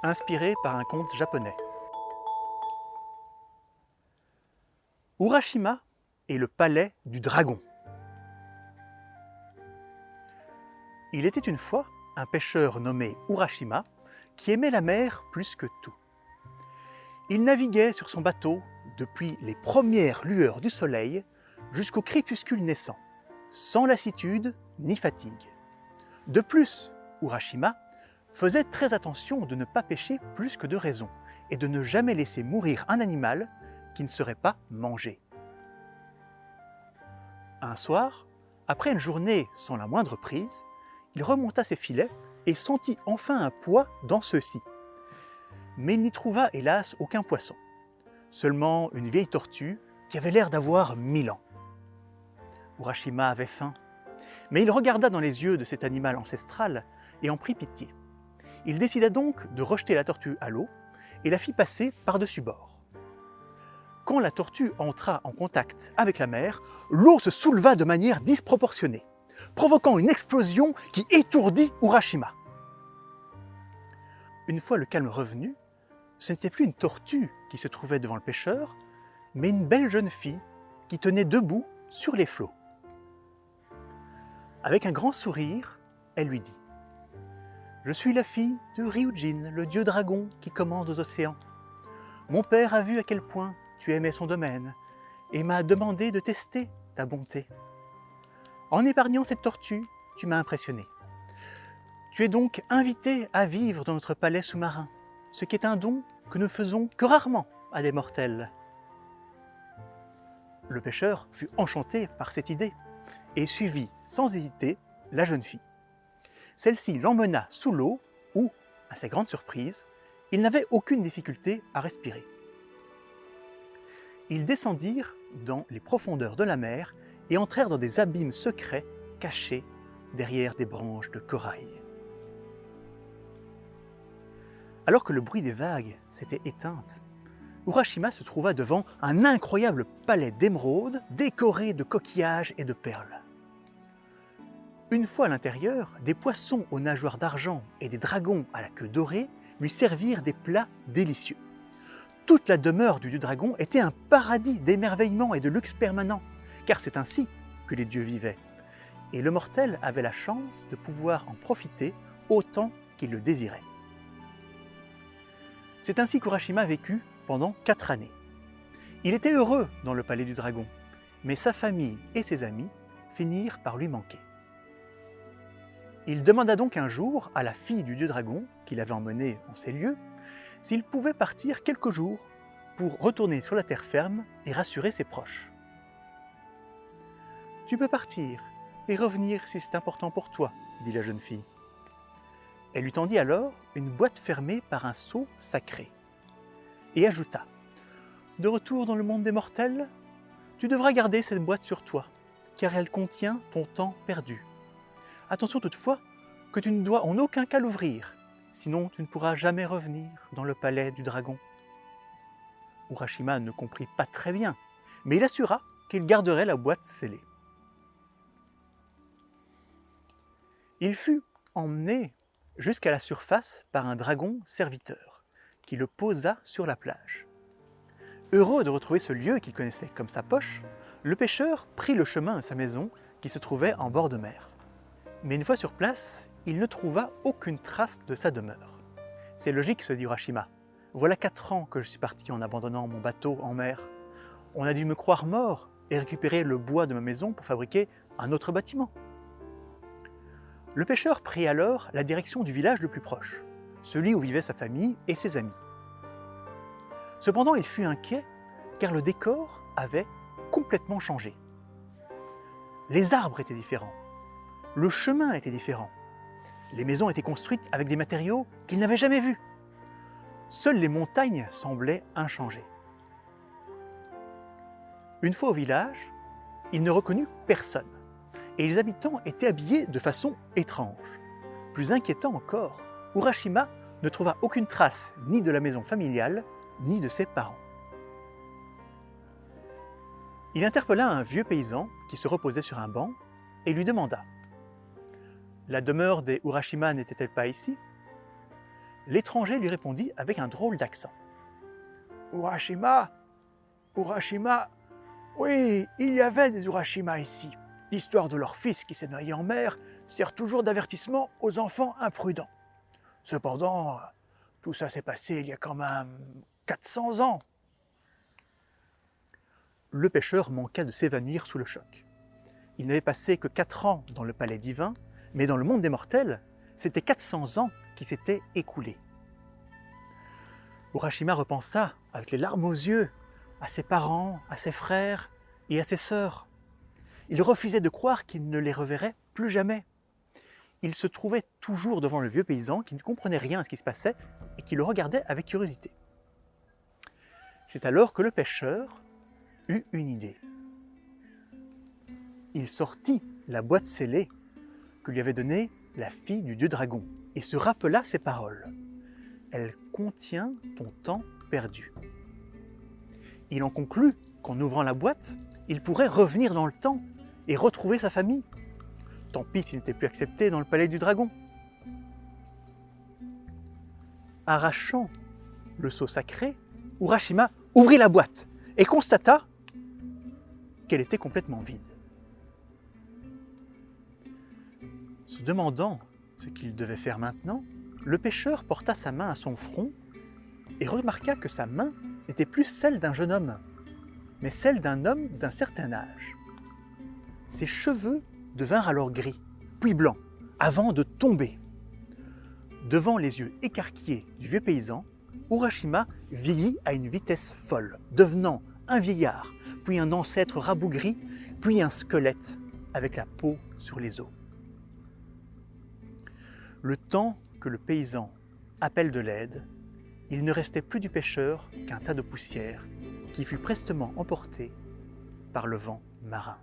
inspiré par un conte japonais. Urashima est le palais du dragon. Il était une fois un pêcheur nommé Urashima qui aimait la mer plus que tout. Il naviguait sur son bateau depuis les premières lueurs du soleil jusqu'au crépuscule naissant, sans lassitude ni fatigue. De plus, Urashima faisait très attention de ne pas pêcher plus que de raison et de ne jamais laisser mourir un animal qui ne serait pas mangé. Un soir, après une journée sans la moindre prise, il remonta ses filets et sentit enfin un poids dans ceux-ci. Mais il n'y trouva hélas aucun poisson, seulement une vieille tortue qui avait l'air d'avoir 1000 ans. Urashima avait faim, mais il regarda dans les yeux de cet animal ancestral et en prit pitié. Il décida donc de rejeter la tortue à l'eau et la fit passer par-dessus bord. Quand la tortue entra en contact avec la mer, l'eau se souleva de manière disproportionnée, provoquant une explosion qui étourdit Urashima. Une fois le calme revenu, ce n'était plus une tortue qui se trouvait devant le pêcheur, mais une belle jeune fille qui tenait debout sur les flots. Avec un grand sourire, elle lui dit « Je suis la fille de Ryujin, le dieu dragon qui commande aux océans. Mon père a vu à quel point tu aimais son domaine et m'a demandé de tester ta bonté. En épargnant cette tortue, tu m'as impressionné. Tu es donc invité à vivre dans notre palais sous-marin, ce qui est un don que nous faisons que rarement à des mortels. » Le pêcheur fut enchanté par cette idée et suivit sans hésiter la jeune fille. Celle-ci l'emmena sous l'eau où, à sa grande surprise, il n'avait aucune difficulté à respirer. Ils descendirent dans les profondeurs de la mer et entrèrent dans des abîmes secrets cachés derrière des branches de corail. Alors que le bruit des vagues s'était éteint, Urashima se trouva devant un incroyable palais d'émeraudes décoré de coquillages et de perles. Une fois à l'intérieur, des poissons aux nageoires d'argent et des dragons à la queue dorée lui servirent des plats délicieux. Toute la demeure du dieu dragon était un paradis d'émerveillement et de luxe permanent, car c'est ainsi que les dieux vivaient. Et le mortel avait la chance de pouvoir en profiter autant qu'il le désirait. C'est ainsi qu'Urashima vécut pendant 4 années. Il était heureux dans le palais du dragon, mais sa famille et ses amis finirent par lui manquer. Il demanda donc un jour à la fille du dieu dragon, qu'il avait emmenée en ces lieux, s'il pouvait partir quelques jours pour retourner sur la terre ferme et rassurer ses proches. « Tu peux partir et revenir si c'est important pour toi, » dit la jeune fille. Elle lui tendit alors une boîte fermée par un sceau sacré et ajouta « De retour dans le monde des mortels, tu devras garder cette boîte sur toi, car elle contient ton temps perdu. Attention toutefois que tu ne dois en aucun cas l'ouvrir, sinon tu ne pourras jamais revenir dans le palais du dragon. » Urashima ne comprit pas très bien, mais il assura qu'il garderait la boîte scellée. Il fut emmené jusqu'à la surface par un dragon serviteur, qui le posa sur la plage. Heureux de retrouver ce lieu qu'il connaissait comme sa poche, le pêcheur prit le chemin à sa maison qui se trouvait en bord de mer. Mais une fois sur place, il ne trouva aucune trace de sa demeure. « C'est logique, se dit Urashima. Voilà 4 ans que je suis parti en abandonnant mon bateau en mer. On a dû me croire mort et récupérer le bois de ma maison pour fabriquer un autre bâtiment. » Le pêcheur prit alors la direction du village le plus proche, celui où vivait sa famille et ses amis. Cependant, il fut inquiet car le décor avait complètement changé. Les arbres étaient différents, le chemin était différent, les maisons étaient construites avec des matériaux qu'il n'avait jamais vus. Seules les montagnes semblaient inchangées. Une fois au village, il ne reconnut personne. Et les habitants étaient habillés de façon étrange. Plus inquiétant encore, Urashima ne trouva aucune trace ni de la maison familiale, ni de ses parents. Il interpella un vieux paysan qui se reposait sur un banc et lui demanda « La demeure des Urashima n'était-elle pas ici ?» l'étranger lui répondit avec un drôle d'accent. « Urashima, Urashima, oui, il y avait des Urashima ici. L'histoire de leur fils qui s'est noyé en mer sert toujours d'avertissement aux enfants imprudents. Cependant, tout ça s'est passé il y a quand même 400 ans. » Le pêcheur manqua de s'évanouir sous le choc. Il n'avait passé que 4 ans dans le palais divin, mais dans le monde des mortels, c'était 400 ans qui s'étaient écoulés. Urashima repensa, avec les larmes aux yeux, à ses parents, à ses frères et à ses sœurs. Il refusait de croire qu'il ne les reverrait plus jamais. Il se trouvait toujours devant le vieux paysan qui ne comprenait rien à ce qui se passait et qui le regardait avec curiosité. C'est alors que le pêcheur eut une idée. Il sortit la boîte scellée que lui avait donnée la fille du dieu dragon et se rappela ces paroles. « Elle contient ton temps perdu ». Il en conclut qu'en ouvrant la boîte, il pourrait revenir dans le temps et retrouver sa famille. Tant pis s'il n'était plus accepté dans le palais du dragon. Arrachant le seau sacré, Urashima ouvrit la boîte et constata qu'elle était complètement vide. Se demandant ce qu'il devait faire maintenant, le pêcheur porta sa main à son front et remarqua que sa main n'était plus celle d'un jeune homme, mais celle d'un homme d'un certain âge. Ses cheveux devinrent alors gris, puis blancs, avant de tomber. Devant les yeux écarquillés du vieux paysan, Urashima vieillit à une vitesse folle, devenant un vieillard, puis un ancêtre rabougri, puis un squelette avec la peau sur les os. Le temps que le paysan appelle de l'aide, il ne restait plus du pêcheur qu'un tas de poussière qui fut prestement emporté par le vent marin.